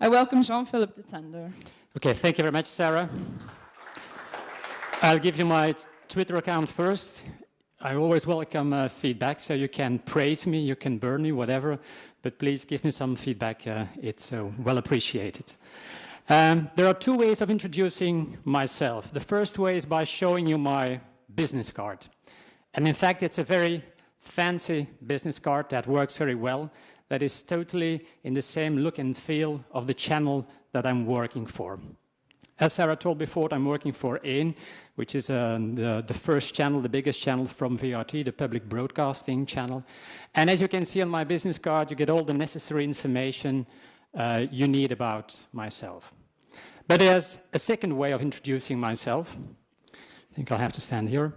I welcome Jean-Philippe de Tender. Okay, thank you very much, Sarah. I'll give you my Twitter account first. I always welcome feedback, so you can praise me, you can burn me, whatever, but please give me some feedback. It's well appreciated. There are two ways of introducing myself. The first way is by showing you my business card. And in fact, it's a very fancy business card that works very well, that is totally in the same look and feel of the channel that I'm working for. As Sarah told before, I'm working for AIN, which is the first channel, the biggest channel from VRT, the public broadcasting channel. And as you can see on my business card, you get all the necessary information you need about myself. But there's a second way of introducing myself. I think I'll have to stand here.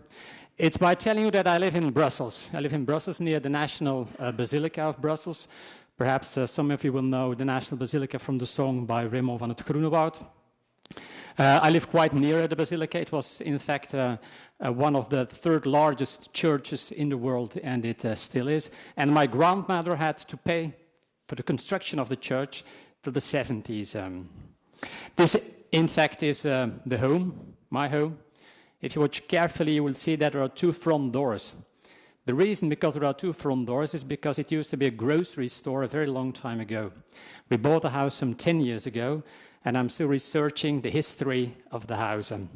It's by telling you that I live in Brussels. I live in Brussels near the National Basilica of Brussels. Perhaps some of you will know the National Basilica from the song by Raymond van het Groenewoud. I live quite near the Basilica. It was, in fact, one of the third largest churches in the world, and it still is. And my grandmother had to pay for the construction of the church till the 70s. This, in fact, is the home, my home. If you watch carefully, you will see that there are two front doors. The reason because there are two front doors is because it used to be a grocery store a very long time ago. We bought the house some 10 years ago, and I'm still researching the history of the house. I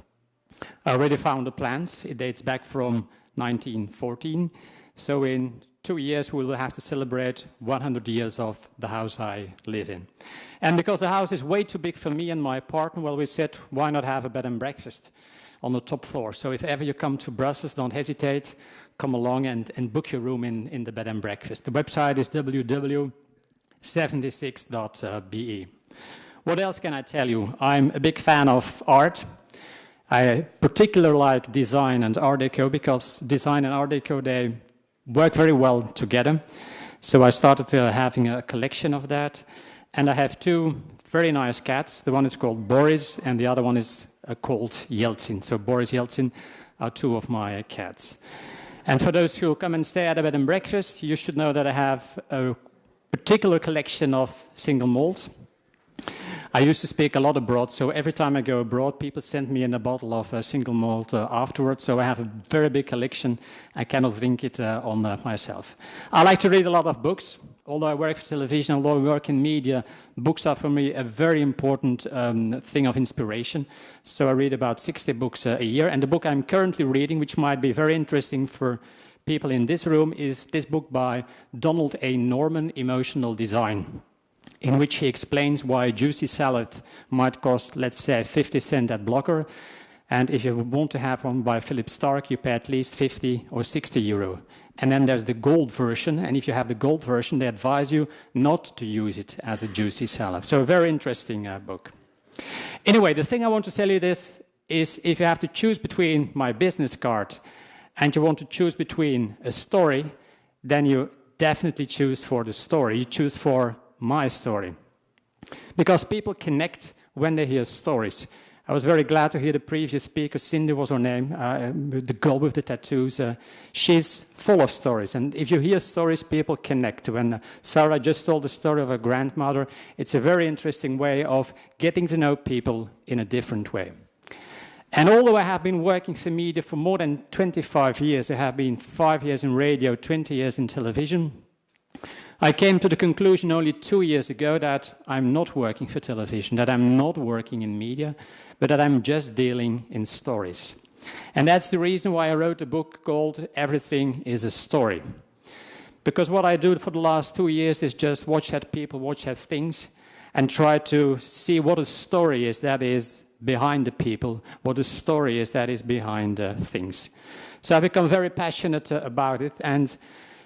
already found the plans. It dates back from 1914. So in 2 years, we will have to celebrate 100 years of the house I live in. And because the house is way too big for me and my partner, well, we said, why not have a bed and breakfast on the top floor? So if ever you come to Brussels, don't hesitate. Come along and book your room in the bed and breakfast. The website is www.76.be. What else can I tell you? I'm a big fan of art. I particularly like design and Art Deco because design and Art Deco, they work very well together. So I started having a collection of that. And I have two very nice cats. The one is called Boris and the other one is called Yeltsin. So Boris, Yeltsin are two of my cats. And for those who come and stay at a bed and breakfast, you should know that I have a particular collection of single malts. I used to speak a lot abroad, so every time I go abroad, people send me in a bottle of single malt afterwards. So I have a very big collection. I cannot drink it on myself. I like to read a lot of books. Although I work for television, although I work in media, books are for me a very important thing of inspiration. So I read about 60 books a year. And the book I'm currently reading, which might be very interesting for people in this room, is this book by Donald A. Norman, Emotional Design, in which he explains why a juicy salad might cost, let's say, 50 cents at Blocker. And if you want to have one by Philip Stark, you pay at least 50 or 60 euro. And then there's the gold version. And if you have the gold version, they advise you not to use it as a juicy salad. So a very interesting book. Anyway, the thing I want to tell you this is if you have to choose between my business card and you want to choose between a story, then you definitely choose for the story. You choose for my story. Because people connect when they hear stories. I was very glad to hear the previous speaker, Cindy was her name, the girl with the tattoos. She's full of stories. And if you hear stories, people connect. When Sarah just told the story of her grandmother, it's a very interesting way of getting to know people in a different way. And although I have been working for media for more than 25 years, I have been 5 years in radio, 20 years in television, I came to the conclusion only 2 years ago that I'm not working for television, that I'm not working in media, but that I'm just dealing in stories. And that's the reason why I wrote a book called Everything is a Story. Because what I do for the last 2 years is just watch at people, watch at things, and try to see what a story is that is behind the people, what a story is that is behind things. So I've become very passionate about it, and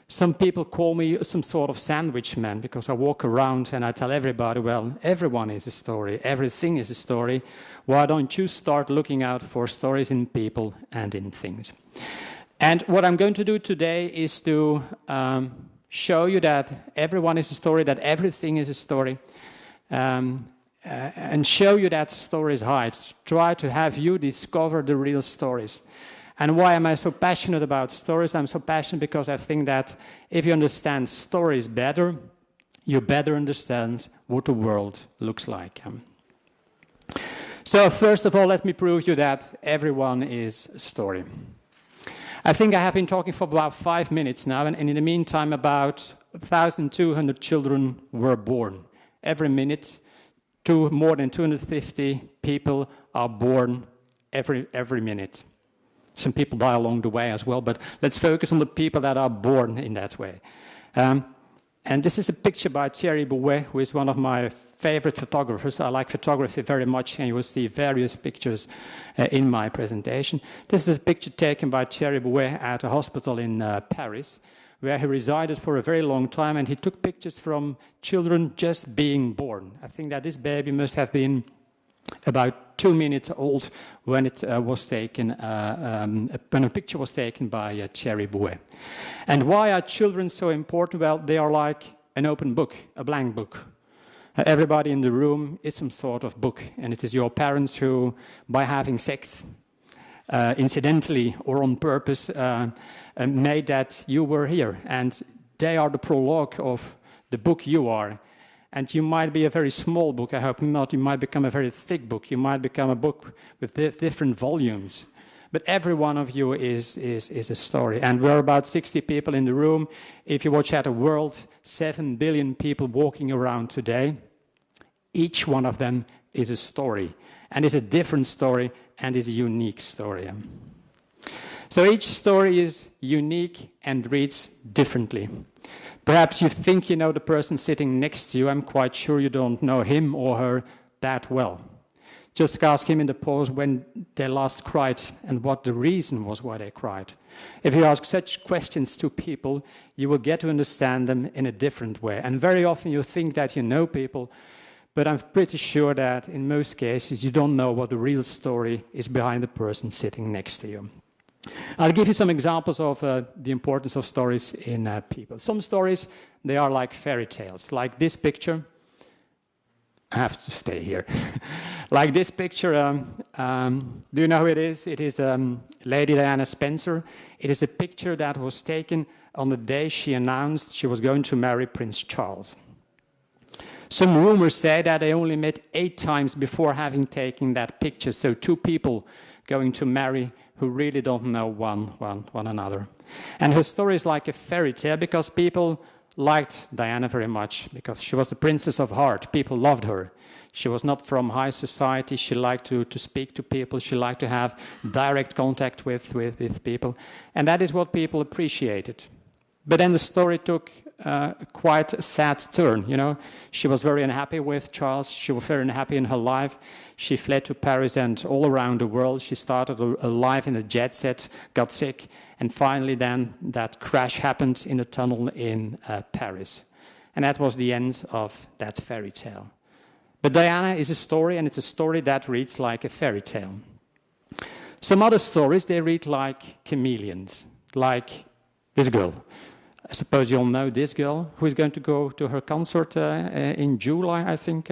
some people call me some sort of sandwich man because I walk around and I tell everybody, well, everyone is a story, everything is a story. Why don't you start looking out for stories in people and in things? And what I'm going to do today is to show you that everyone is a story, that everything is a story, and show you that stories hide. Try to have you discover the real stories. And why am I so passionate about stories? I'm so passionate because I think that if you understand stories better, you better understand what the world looks like. So first of all, let me prove you that everyone is a story. I think I have been talking for about 5 minutes now, and in the meantime, about 1,200 children were born. Every minute, more than 250 people are born every minute. Some people die along the way as well, but let's focus on the people that are born in that way. And this is a picture by Thierry Bouet, who is one of my favorite photographers. I like photography very much, and you will see various pictures in my presentation. This is a picture taken by Thierry Bouet at a hospital in Paris, where he resided for a very long time, and he took pictures from children just being born. I think that this baby must have been about 2 minutes old when it was taken, when a picture was taken by Thierry Bouet. And why are children so important? Well, they are like an open book, a blank book. Everybody in the room is some sort of book, and it is your parents who, by having sex, incidentally or on purpose, made that you were here. And they are the prologue of the book you are. And you might be a very small book, I hope not. You might become a very thick book. You might become a book with different volumes. But every one of you is a story. And we're about 60 people in the room. If you watch at a world, 7 billion people walking around today. Each one of them is a story. And is a different story and is a unique story. So each story is unique and reads differently. Perhaps you think you know the person sitting next to you. I'm quite sure you don't know him or her that well. Just ask him in the pause when they last cried and what the reason was why they cried. If you ask such questions to people, you will get to understand them in a different way. And very often you think that you know people, but I'm pretty sure that in most cases you don't know what the real story is behind the person sitting next to you. I'll give you some examples of the importance of stories in people. Some stories, they are like fairy tales. Like this picture. I have to stay here. Like this picture, do you know who it is? It is Lady Diana Spencer. It is a picture that was taken on the day she announced she was going to marry Prince Charles. Some rumors say that they only met 8 times before having taken that picture. So 2 people going to marry who really don't know one another. And her story is like a fairy tale because people liked Diana very much because she was the princess of heart. People loved her. She was not from high society. She liked to speak to people. She liked to have direct contact with people. And that is what people appreciated. But then the story took quite a sad turn, you know. She was very unhappy with Charles. She was very unhappy in her life. She fled to Paris and all around the world. She started a life in a jet set, got sick, and finally then that crash happened in a tunnel in Paris. And that was the end of that fairy tale. But Diana is a story, and it's a story that reads like a fairy tale. Some other stories, they read like chameleons, like this girl. I suppose you all know this girl who is going to go to her concert in July, I think.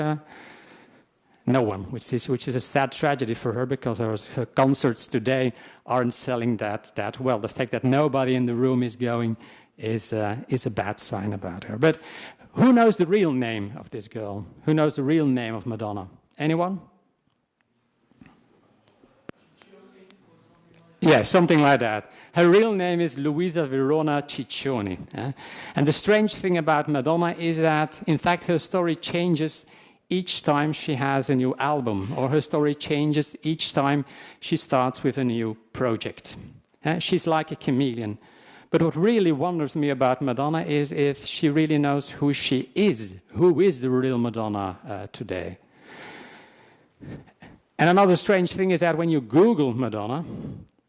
No one, which is a sad tragedy for her because her concerts today aren't selling that well. The fact that nobody in the room is going is a bad sign about her. But who knows the real name of this girl? Who knows the real name of Madonna? Anyone? Yeah, something like that. Her real name is Luisa Verona Ciccioni. And the strange thing about Madonna is that, in fact, her story changes each time she has a new album, or her story changes each time she starts with a new project. She's like a chameleon. But what really wonders me about Madonna is if she really knows who she is. Who is the real Madonna today? And another strange thing is that when you Google Madonna,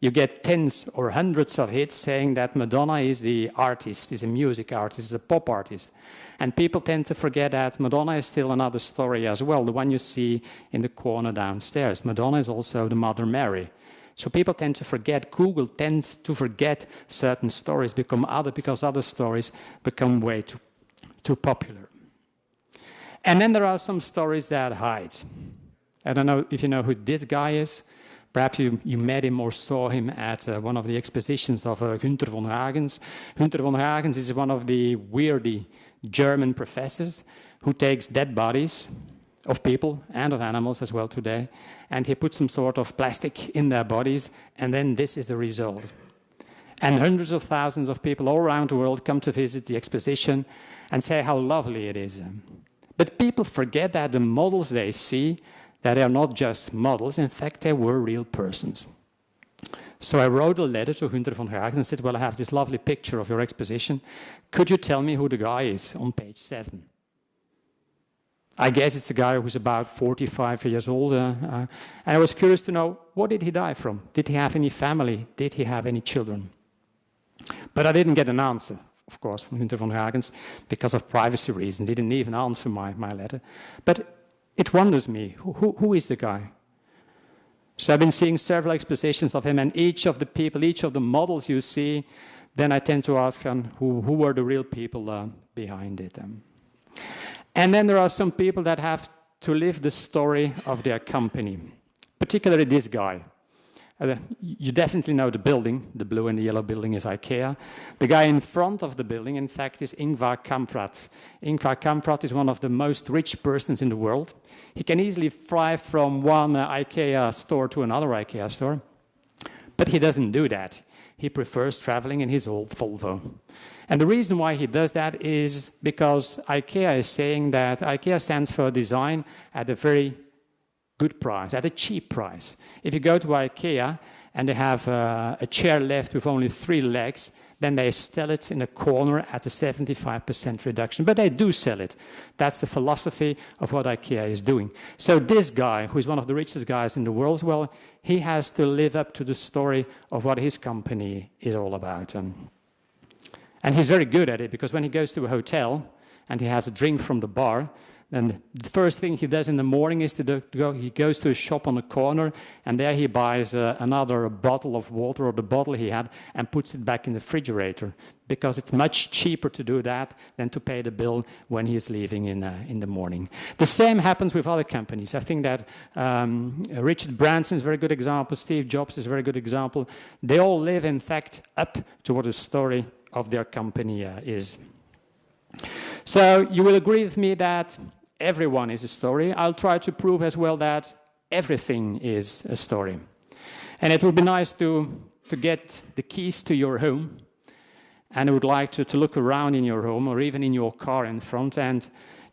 you get tens or hundreds of hits saying that Madonna is the artist, is a music artist, is a pop artist. And people tend to forget that Madonna is still another story as well, the one you see in the corner downstairs. Madonna is also the Mother Mary. So people tend to forget, Google tends to forget certain stories because other stories become way too popular. And then there are some stories that hide. I don't know if you know who this guy is. Perhaps you met him or saw him at one of the expositions of Gunther von Hagens. Gunther von Hagens is one of the weirdy German professors who takes dead bodies of people and of animals as well today, and he puts some sort of plastic in their bodies, and then this is the result. And hundreds of thousands of people all around the world come to visit the exposition and say how lovely it is. But people forget that the models they see, that they are not just models, in fact they were real persons. So I wrote a letter to Jan Van Rompaey and said, well, I have this lovely picture of your exposition. Could you tell me who the guy is on page 7? I guess it's a guy who's about 45 years old. And I was curious to know, what did he die from? Did he have any family? Did he have any children? But I didn't get an answer, of course, from Jan Van Rompaey because of privacy reasons. He didn't even answer my letter. But it wonders me, who is the guy? So I've been seeing several expositions of him, and each of the people, each of the models you see, then I tend to ask him who were the real people behind it. And then there are some people that have to live the story of their company, particularly this guy. You definitely know the building. The blue and the yellow building is IKEA. The guy in front of the building, in fact, is Ingvar Kamprad. Ingvar Kamprad is one of the most rich persons in the world. He can easily fly from one IKEA store to another IKEA store. But he doesn't do that. He prefers traveling in his old Volvo. And the reason why he does that is because IKEA is saying that IKEA stands for design at a very good price, at a cheap price. If you go to IKEA and they have a chair left with only 3 legs, then they sell it in a corner at a 75% reduction. But they do sell it. That's the philosophy of what IKEA is doing. So this guy, who is one of the richest guys in the world, well, he has to live up to the story of what his company is all about. And he's very good at it, because when he goes to a hotel and he has a drink from the bar, and the first thing he does in the morning is he goes to a shop on the corner, and there he buys another bottle of water, or the bottle he had, and puts it back in the refrigerator, because it's much cheaper to do that than to pay the bill when he is leaving in the morning. The same happens with other companies. I think that Richard Branson is a very good example. Steve Jobs is a very good example. They all live, in fact, up to what the story of their company is. So you will agree with me that everyone is a story. I'll try to prove as well that everything is a story. And it would be nice to get the keys to your home. And I would like to look around in your home, or even in your car in front. And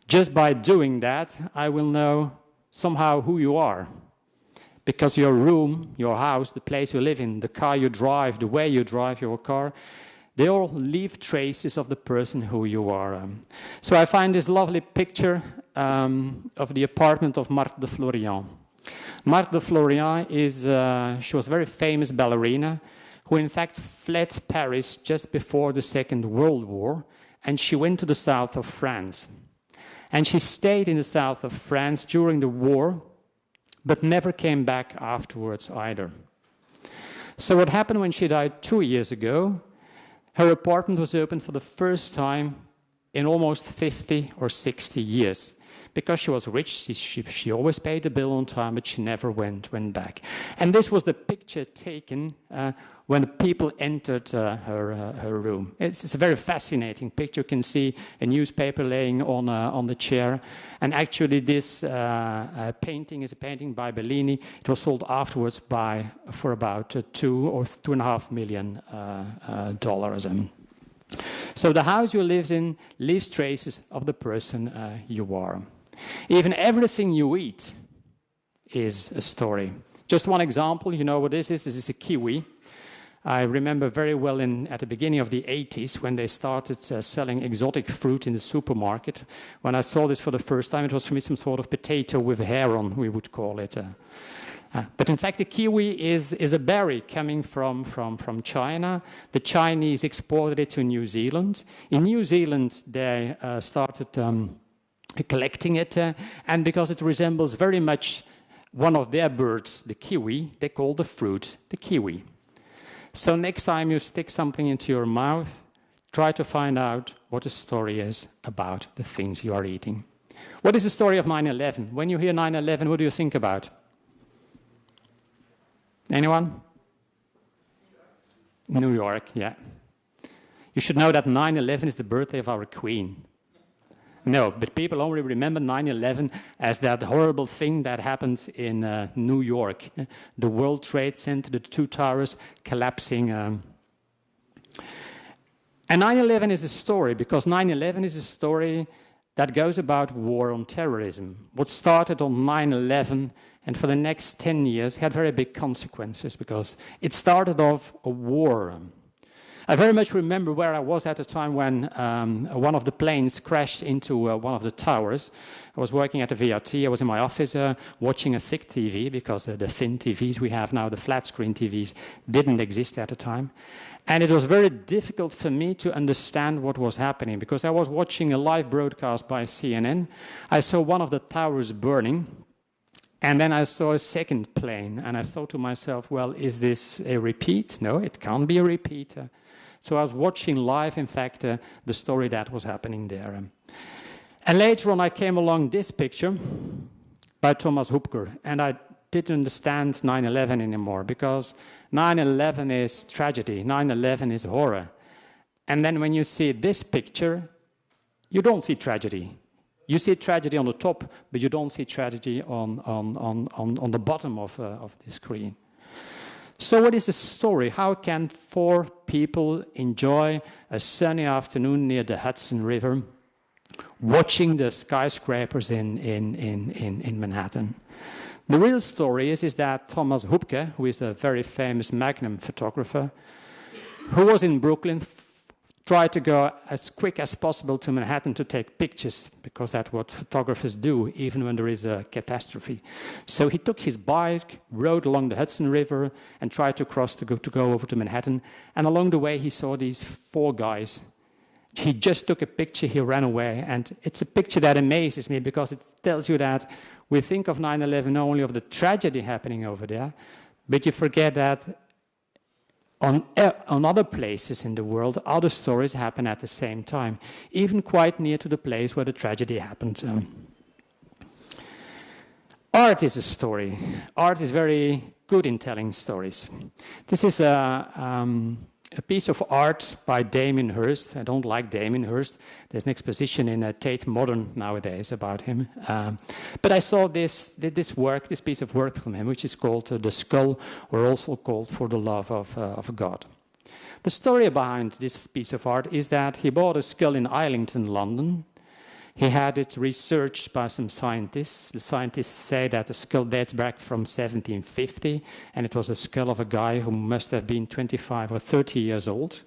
just by doing that, I will know somehow who you are. Because your room, your house, the place you live in, the car you drive, the way you drive your car, they all leave traces of the person who you are. So I find this lovely picture of the apartment of Marthe de Florian. Marthe de Florian she was a very famous ballerina who in fact fled Paris just before the Second World War, and she went to the south of France. And she stayed in the south of France during the war, but never came back afterwards either. So what happened when she died 2 years ago, her apartment was opened for the first time in almost 50 or 60 years. Because she was rich, she always paid the bill on time, but she never went back. And this was the picture taken when the people entered her room. It's a very fascinating picture. You can see a newspaper laying on the chair. And actually this painting is a painting by Bellini. It was sold afterwards for about $2 or $2.5 million. So the house you live in leaves traces of the person you are. Even everything you eat is a story. Just one example, you know what this is? This is a kiwi. I remember very well at the beginning of the 80s when they started selling exotic fruit in the supermarket. When I saw this for the first time, it was for me some sort of potato with hair on, we would call it. But in fact, the kiwi is a berry coming from China. The Chinese exported it to New Zealand. In New Zealand, they started collecting it, and because it resembles very much one of their birds, the kiwi, they call the fruit the kiwi. So next time you stick something into your mouth, try to find out what the story is about the things you are eating. What is the story of 9/11? When you hear 9/11, what do you think about? Anyone? New York, yeah. You should know that 9/11 is the birthday of our Queen. No, but people only remember 9/11 as that horrible thing that happened in New York. The World Trade Center, the two towers collapsing. And 9/11 is a story, because 9/11 is a story that goes about war on terrorism. What started on 9/11 and for the next 10 years had very big consequences, because it started off a war. I very much remember where I was at the time when one of the planes crashed into one of the towers. I was working at the VRT. I was in my office watching a thick TV, because the thin TVs we have now, the flat screen TVs, didn't exist at the time. And it was very difficult for me to understand what was happening, because I was watching a live broadcast by CNN. I saw one of the towers burning, and then I saw a second plane, and I thought to myself, well, is this a repeat? No, it can't be a repeat. So I was watching live, in fact, the story that was happening there. And later on, I came along this picture by Thomas Hupker, and I didn't understand 9/11 anymore, because 9/11 is tragedy, 9/11 is horror. And then when you see this picture, you don't see tragedy. You see tragedy on the top, but you don't see tragedy on the bottom of the screen. So what is the story? How can 4 people enjoy a sunny afternoon near the Hudson River, watching the skyscrapers in Manhattan? The real story is that Thomas Hupke, who is a very famous Magnum photographer, who was in Brooklyn, tried to go as quick as possible to Manhattan to take pictures, because that's what photographers do, even when there is a catastrophe. So he took his bike, rode along the Hudson River, and tried to cross to go over to Manhattan. And along the way, he saw these 4 guys. He just took a picture, he ran away. And it's a picture that amazes me, because it tells you that we think of 9/11 only of the tragedy happening over there, but you forget that on other places in the world, other stories happen at the same time, even quite near to the place where the tragedy happened. Art is a story. Art is very good in telling stories. This is a piece of art by Damien Hirst. I don't like Damien Hirst. There's an exposition in Tate Modern nowadays about him. But I saw this piece of work from him, which is called The Skull, or also called For the Love of God. The story behind this piece of art is that he bought a skull in Islington, London. He had it researched by some scientists. The scientists say that the skull dates back from 1750, and it was a skull of a guy who must have been 25 or 30 years old.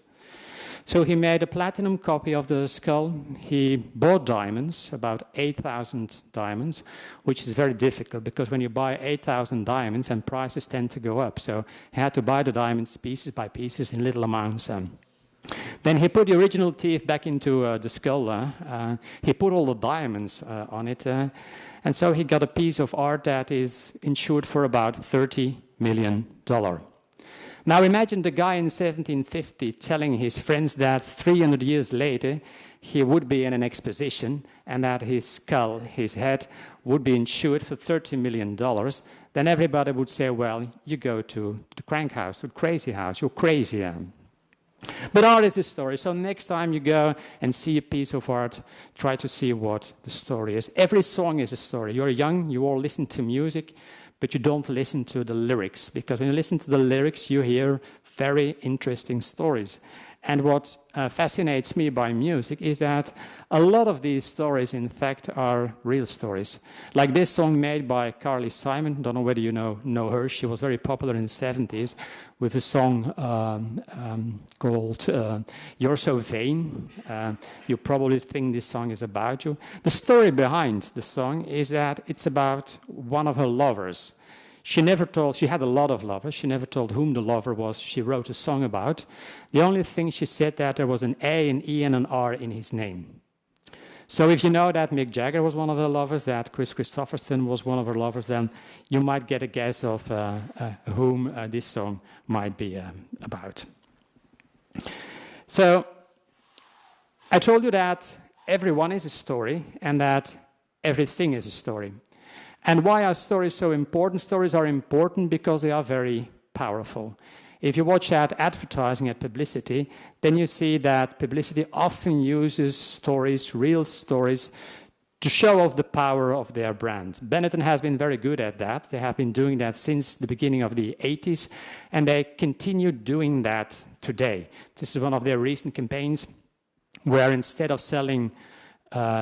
So he made a platinum copy of the skull. He bought diamonds, about 8,000 diamonds, which is very difficult, because when you buy 8,000 diamonds, and prices tend to go up. So he had to buy the diamonds pieces by pieces in little amounts. Then he put the original teeth back into the skull. He put all the diamonds on it. And so he got a piece of art that is insured for about $30 million. Now imagine the guy in 1750 telling his friends that 300 years later he would be in an exposition, and that his skull, his head, would be insured for $30 million. Then everybody would say, well, you go to the crank house, to the crazy house, you're crazy. But art is a story. So next time you go and see a piece of art, try to see what the story is. Every song is a story. You're young, you all listen to music, but you don't listen to the lyrics, because when you listen to the lyrics, you hear very interesting stories. And what fascinates me by music is that a lot of these stories, in fact, are real stories. Like this song made by Carly Simon. Don't know whether you know her. She was very popular in the 70s with a song called You're So Vain. You probably think this song is about you. The story behind the song is that it's about one of her lovers. She had a lot of lovers. She never told whom the lover was she wrote a song about. The only thing she said that there was an A, an E, and an R in his name. So if you know that Mick Jagger was one of her lovers, that Chris Christopherson was one of her lovers, then you might get a guess of whom this song might be about. So I told you that everyone is a story, and that everything is a story. And why are stories so important? Stories are important because they are very powerful. if you watch at advertising, at publicity, then you see that publicity often uses stories, real stories, to show off the power of their brand. Benetton has been very good at that. They have been doing that since the beginning of the 80s, and they continue doing that today. This is one of their recent campaigns, where instead of selling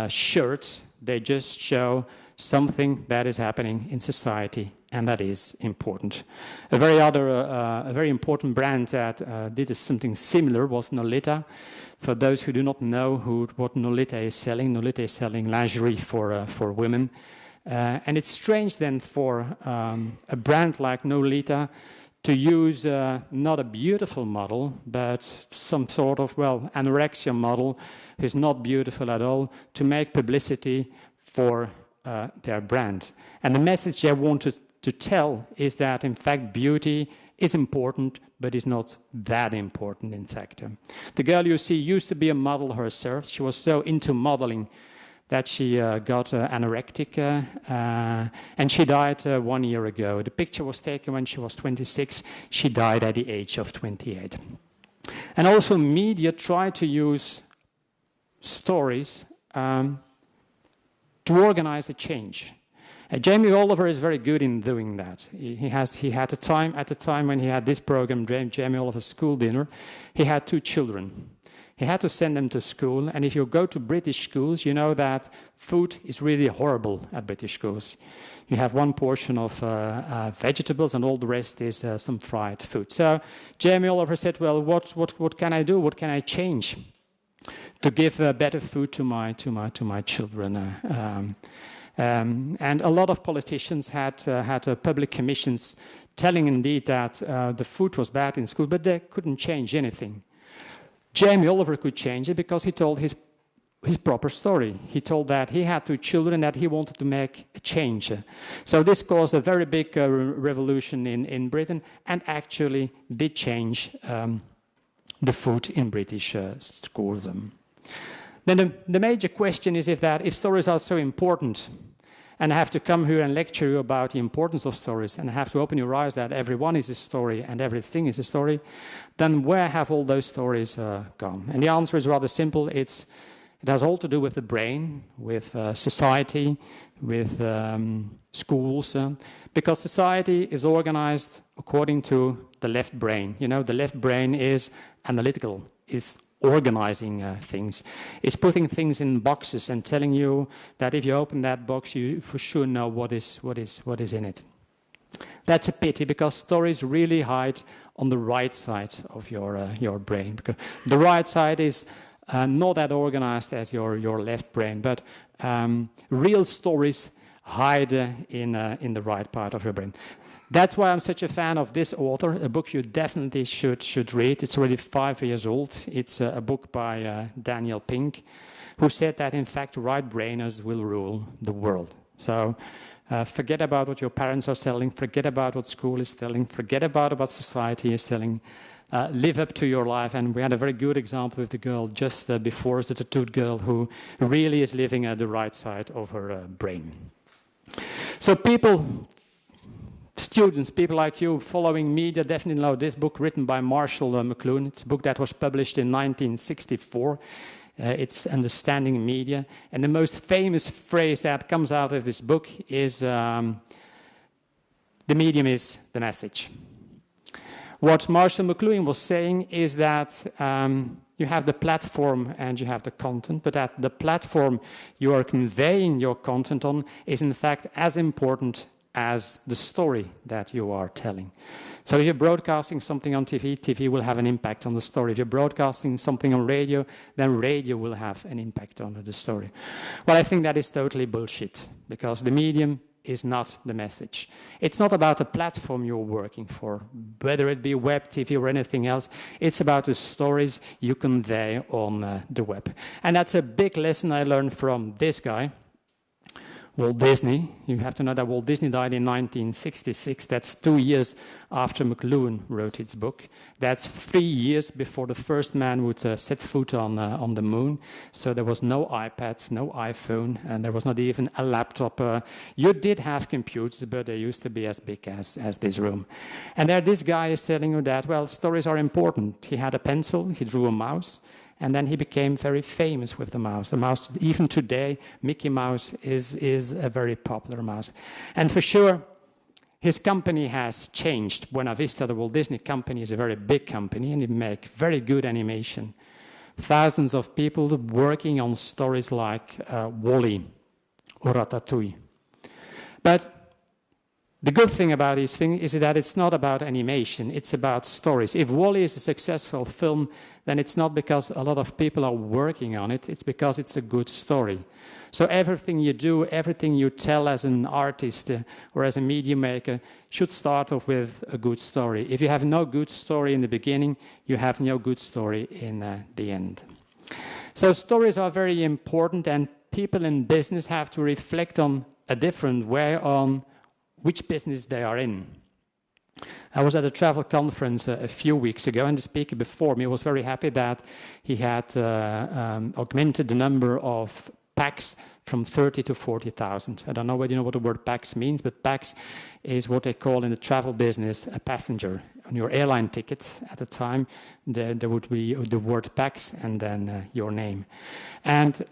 shirts, they just show something that is happening in society, and that is important. A very important brand that did something similar was Nolita. For those who do not know what Nolita is selling lingerie for women. And it's strange then for a brand like Nolita to use not a beautiful model, but some sort of, anorexia model who's not beautiful at all, to make publicity for their brand. And the message they wanted to tell is that, in fact, beauty is important, but is not that important, in fact. The girl you see used to be a model herself. She was so into modeling that she got anorectic, and she died 1 year ago. The picture was taken when she was 26. She died at the age of 28. And also media try to use stories to organize a change. Jamie Oliver is very good in doing that. He had at the time when he had this program, Jamie Oliver's School Dinner, he had 2 children. He had to send them to school, and if you go to British schools, you know that food is really horrible at British schools. You have 1 portion of vegetables, and all the rest is some fried food. So Jamie Oliver said, well, what can I do? What can I change to give better food to my children? And a lot of politicians had public commissions telling indeed that the food was bad in school, but they couldn't change anything. Jamie Oliver could change it because he told his proper story. He told that he had 2 children, that he wanted to make a change. So this caused a very big revolution in Britain, and actually did change the food in British schools. Then the major question is if stories are so important, and I have to come here and lecture you about the importance of stories, and I have to open your eyes that everyone is a story and everything is a story, then where have all those stories gone? And the answer is rather simple. It has all to do with the brain, with society, with schools, because society is organized according to the left brain. You know, the left brain is analytical, is organizing things. It's putting things in boxes and telling you that if you open that box, you for sure know what is in it. That's a pity, because stories really hide on the right side of your brain. Because the right side is not that organized as your left brain, but real stories hide in the right part of your brain. That's why I'm such a fan of this author, a book you definitely should read. It's already 5 years old. It's a book by Daniel Pink, who said that, in fact, right-brainers will rule the world. So forget about what your parents are telling, forget about what school is telling, forget about what society is telling. Live up to your life. And we had a very good example with the girl just before us, the tattooed girl, who really is living at the right side of her brain. So students, people like you following media definitely know this book written by Marshall McLuhan. It's a book that was published in 1964. It's Understanding Media. And the most famous phrase that comes out of this book is, the medium is the message. What Marshall McLuhan was saying is that you have the platform and you have the content, but that the platform you are conveying your content on is in fact as important as the story that you are telling. So if you're broadcasting something on TV, TV will have an impact on the story. If you're broadcasting something on radio, then radio will have an impact on the story. Well, I think that is totally bullshit, because the medium is not the message. It's not about the platform you're working for, whether it be web, TV, or anything else. It's about the stories you convey on the web. And that's a big lesson I learned from this guy, Walt Disney. You have to know that Walt Disney died in 1966. That's 2 years after McLuhan wrote his book. That's 3 years before the first man would set foot on the moon. So there was no iPads, no iPhone, and there was not even a laptop. You did have computers, but they used to be as big as this room. And there this guy is telling you that, well, stories are important. He had a pencil, he drew a mouse, and then he became very famous with the mouse. The mouse, even today, Mickey Mouse is a very popular mouse. And for sure, his company has changed. Buena Vista, the Walt Disney Company, is a very big company, and it makes very good animation. Thousands of people working on stories like Wall-E or Ratatouille. But the good thing about these things is that it's not about animation, it's about stories. If Wall-E is a successful film, then it's not because a lot of people are working on it, it's because it's a good story. So everything you do, everything you tell as an artist or as a media maker should start off with a good story. If you have no good story in the beginning, you have no good story in the end. So stories are very important, and people in business have to reflect on a different way on which business they are in. I was at a travel conference a few weeks ago, and the speaker before me was very happy that he had augmented the number of packs from 30 to 40,000. I don't know whether you know what the word packs means, but packs is what they call in the travel business a passenger. On your airline ticket at the time, there would be the word packs and then your name. And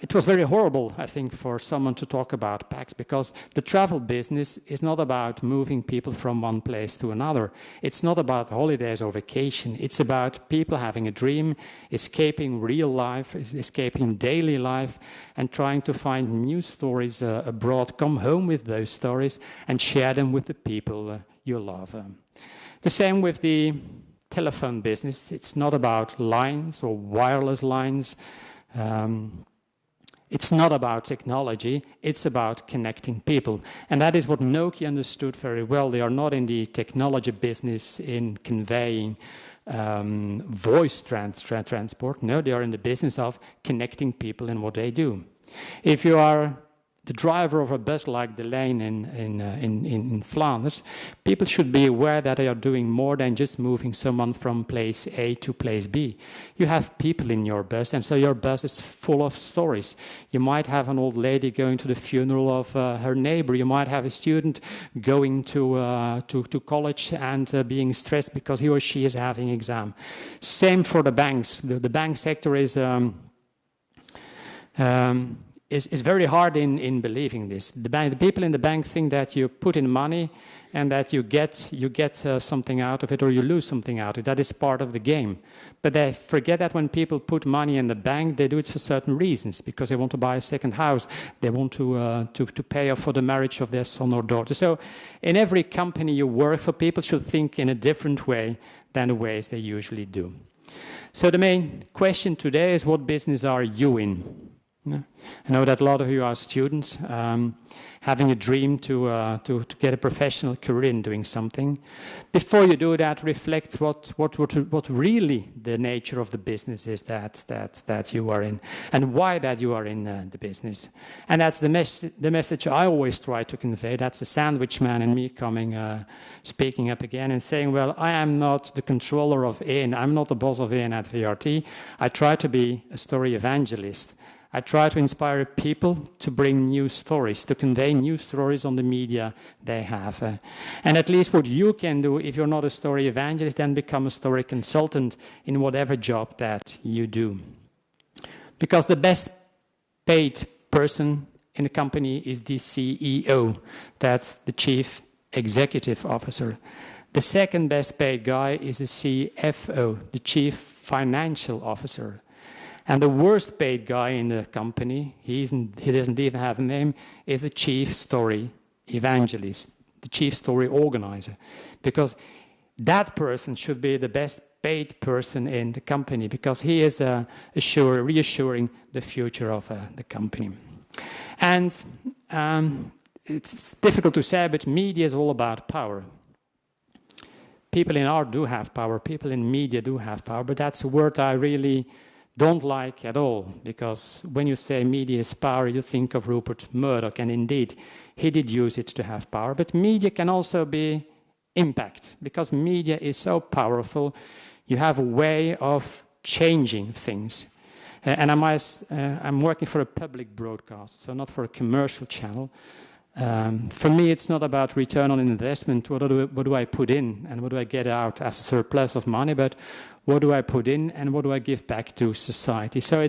it was very horrible, I think, for someone to talk about packs, because the travel business is not about moving people from one place to another. It's not about holidays or vacation. It's about people having a dream, escaping real life, escaping daily life, and trying to find new stories abroad, come home with those stories, and share them with the people you love. The same with the telephone business. It's not about lines or wireless lines. It's not about technology. It's about connecting people. And that is what Nokia understood very well. They are not in the technology business in conveying voice transport. No, they are in the business of connecting people in what they do. If you are the driver of a bus like the Lane in Flanders, people should be aware that they are doing more than just moving someone from place A to place B. You have people in your bus, and so your bus is full of stories. You might have an old lady going to the funeral of her neighbor. You might have a student going to college and being stressed because he or she is having exam. Same for the banks. The bank sector is very hard in believing this. The people in the bank think that you put in money and that you get something out of it, or you lose something out of it. That is part of the game. But they forget that when people put money in the bank, they do it for certain reasons, because they want to buy a second house. They want to pay off for the marriage of their son or daughter. So in every company you work for, people should think in a different way than the ways they usually do. So the main question today is, what business are you in? I know that a lot of you are students, having a dream to get a professional career in doing something. Before you do that, reflect what really the nature of the business is that you are in, and why that you are in the business. And that's the message I always try to convey. That's the sandwich man in me coming, speaking up again and saying, well, I am not the controller of IN. I'm not the boss of IN at VRT. I try to be a story evangelist. I try to inspire people to bring new stories, to convey new stories on the media they have. And at least what you can do, if you're not a story evangelist, then become a story consultant in whatever job that you do. Because the best paid person in the company is the CEO. That's the Chief Executive Officer. The second best paid guy is the CFO, the Chief Financial Officer. And the worst paid guy in the company, he doesn't even have a name, is the chief story evangelist, the chief story organizer. Because that person should be the best paid person in the company, because he is reassuring the future of the company. And it's difficult to say, but media is all about power. People in art do have power, people in media do have power, but that's a word I really don't like at all, because when you say media is power, you think of Rupert Murdoch, and indeed, he did use it to have power. But media can also be impact, because media is so powerful. You have a way of changing things. And I'm working for a public broadcast, so not for a commercial channel. For me, it's not about return on investment. What do I put in and what do I get out as a surplus of money? But what do I put in and what do I give back to society? So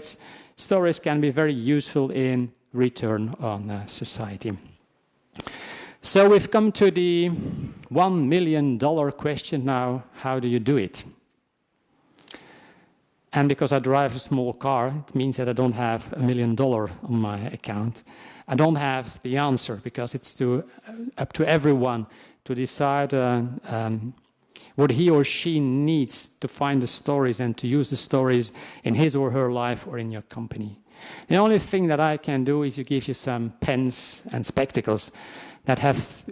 stories can be very useful in return on society. So we've come to the $1 million question now. How do you do it? And because I drive a small car, it means that I don't have $1 million on my account. I don't have the answer, because it's up to everyone to decide what he or she needs to find the stories and to use the stories in his or her life or in your company. The only thing that I can do is to give you some pens and spectacles that have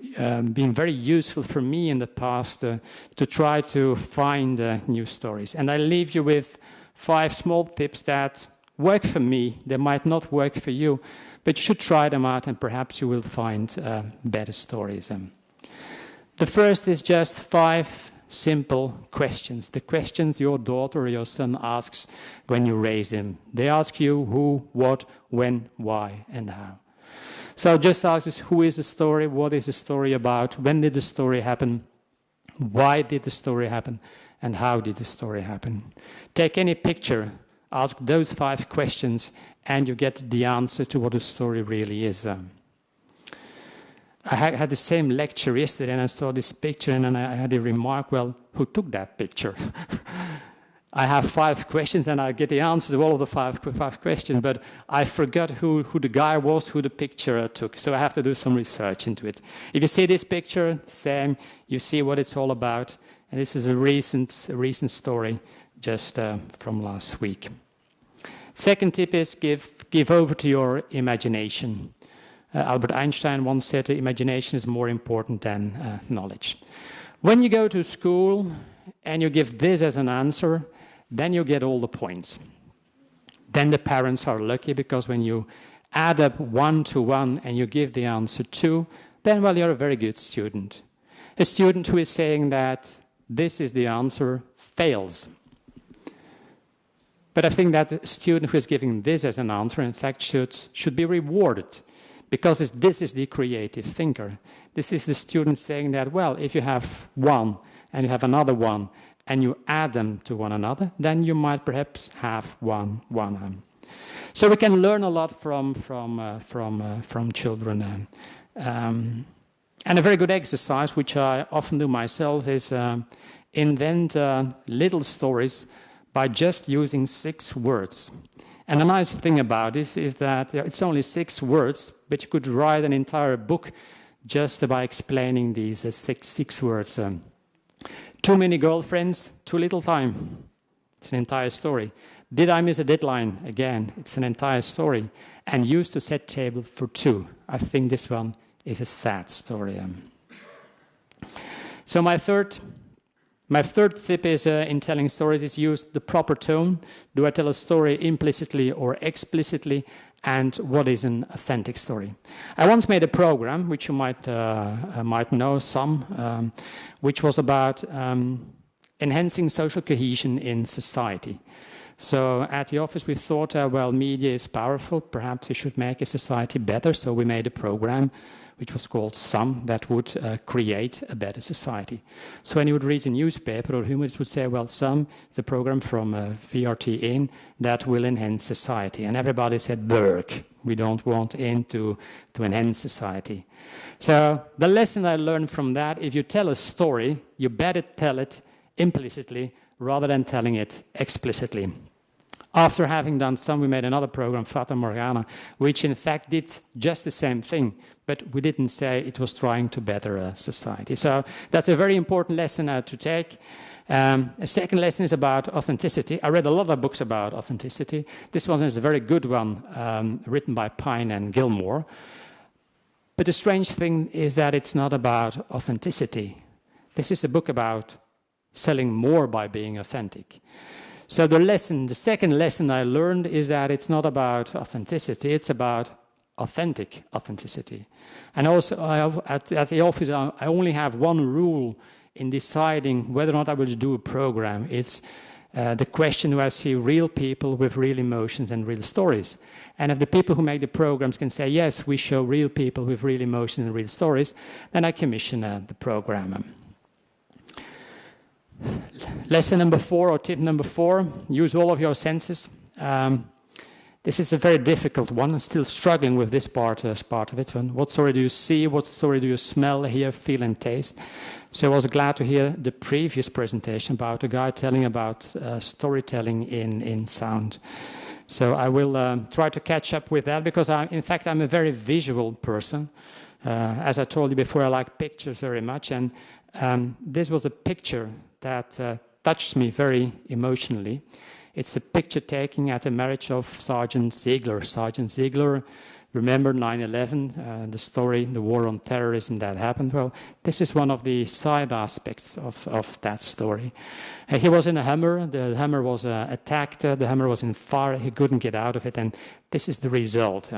been very useful for me in the past to try to find new stories. And I leave you with 5 small tips that work for me. They might not work for you, but you should try them out and perhaps you will find better stories. The first is just 5 simple questions. The questions your daughter or your son asks when you raise them. They ask you who, what, when, why, and how. So just ask us, who is the story? What is the story about? When did the story happen? Why did the story happen? And how did the story happen? Take any picture, ask those 5 questions, and you get the answer to what the story really is. I had the same lecture yesterday, and I saw this picture, and then I had a remark, well, who took that picture? I have 5 questions, and I get the answer to all of the 5 questions, but I forgot who the guy was, who the picture took. So I have to do some research into it. If you see this picture, same, you see what it's all about. And this is a recent story just from last week. Second tip is give over to your imagination. Albert Einstein once said imagination is more important than knowledge. When you go to school and you give this as an answer, then you get all the points. Then the parents are lucky, because when you add up 1 to 1 and you give the answer 2, then, well, you're a very good student. A student who is saying that this is the answer fails. But I think that a student who is giving this as an answer, in fact, should be rewarded, because this is the creative thinker. This is the student saying that, well, if you have 1 and you have another 1, and you add them to one another, then you might perhaps have 1. So we can learn a lot from children. And a very good exercise, which I often do myself, is invent little stories by just using 6 words. And the nice thing about this is that it's only 6 words, but you could write an entire book just by explaining these 6 words. Too many girlfriends, too little time. It's an entire story. Did I miss a deadline? Again, it's an entire story. And used to set table for 2. I think this one is a sad story. So my third tip is in telling stories is use the proper tone. Do I tell a story implicitly or explicitly? And what is an authentic story? I once made a program, which you might know some, which was about enhancing social cohesion in society. So at the office we thought, well, media is powerful, perhaps we should make a society better, so we made a program which was called SOME, that would create a better society. So when you would read a newspaper or humorist would say, well, SOME, the program from VRT in, that will enhance society. And everybody said, Berg, we don't want in to enhance society. So the lesson I learned from that, if you tell a story, you better tell it implicitly rather than telling it explicitly. After having done SOME, we made another program, Fata Morgana, which in fact did just the same thing, but we didn't say it was trying to better society. So that's a very important lesson to take. A second lesson is about authenticity. I read a lot of books about authenticity. This one is a very good one, written by Pine and Gilmore. But the strange thing is that it's not about authenticity. This is a book about selling more by being authentic. So the second lesson I learned is that it's not about authenticity, it's about authentic authenticity. And also at the office, I only have one rule in deciding whether or not I will do a program. It's the question: do I see real people with real emotions and real stories? And if the people who make the programs can say, yes, we show real people with real emotions and real stories, then I commission the program. Lesson number 4, or tip number 4, use all of your senses. This is a very difficult one. I'm still struggling with this part of it. What story do you see? What story do you smell, hear, feel, and taste? So I was glad to hear the previous presentation about a guy telling about storytelling in sound. So I will try to catch up with that, because in fact I'm a very visual person. As I told you before, I like pictures very much, and this was a picture that touched me very emotionally. It's a picture taken at the marriage of Sergeant Ziegler. Sergeant Ziegler, remember 9/11, the story, the war on terrorism that happened? Well, this is one of the side aspects of that story. He was in a Hummer. The Hummer was attacked. The Hummer was in fire. He couldn't get out of it, and this is the result.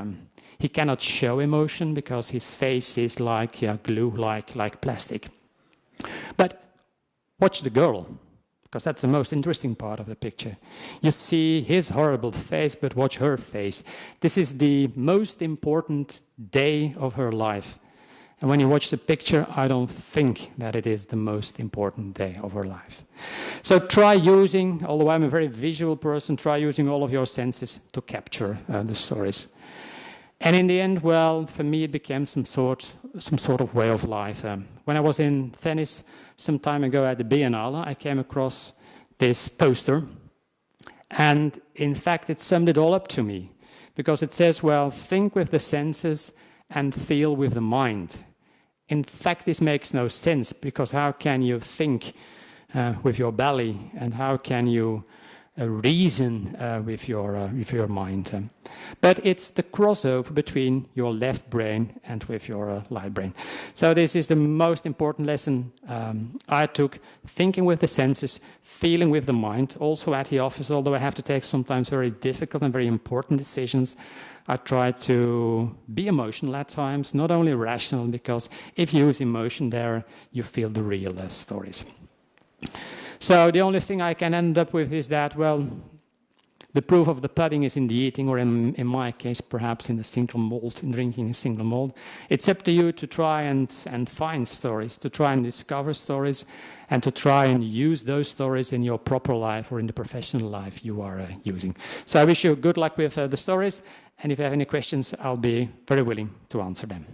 He cannot show emotion because his face is like glue, like plastic. But watch the girl, because that's the most interesting part of the picture. You see his horrible face, but watch her face. This is the most important day of her life. And when you watch the picture, I don't think that it is the most important day of her life. So try using, although I'm a very visual person, try using all of your senses to capture the stories. And in the end, well, for me, it became some sort of way of life. When I was in Venice some time ago at the Biennale, I came across this poster. And in fact, it summed it all up to me, because it says, well, think with the senses and feel with the mind. In fact, this makes no sense, because how can you think with your belly, and how can you reason with your mind? But it's the crossover between your left brain and with your right brain. So this is the most important lesson I took: thinking with the senses, feeling with the mind. Also at the office, although I have to take sometimes very difficult and very important decisions, I try to be emotional at times, not only rational, because if you use emotion there, you feel the real stories. So the only thing I can end up with is that, well, the proof of the pudding is in the eating, or in my case, perhaps in the single malt, in drinking a single malt. It's up to you to try and find stories, to try and discover stories, and to try and use those stories in your proper life or in the professional life you are using. So I wish you good luck with the stories, and if you have any questions, I'll be very willing to answer them.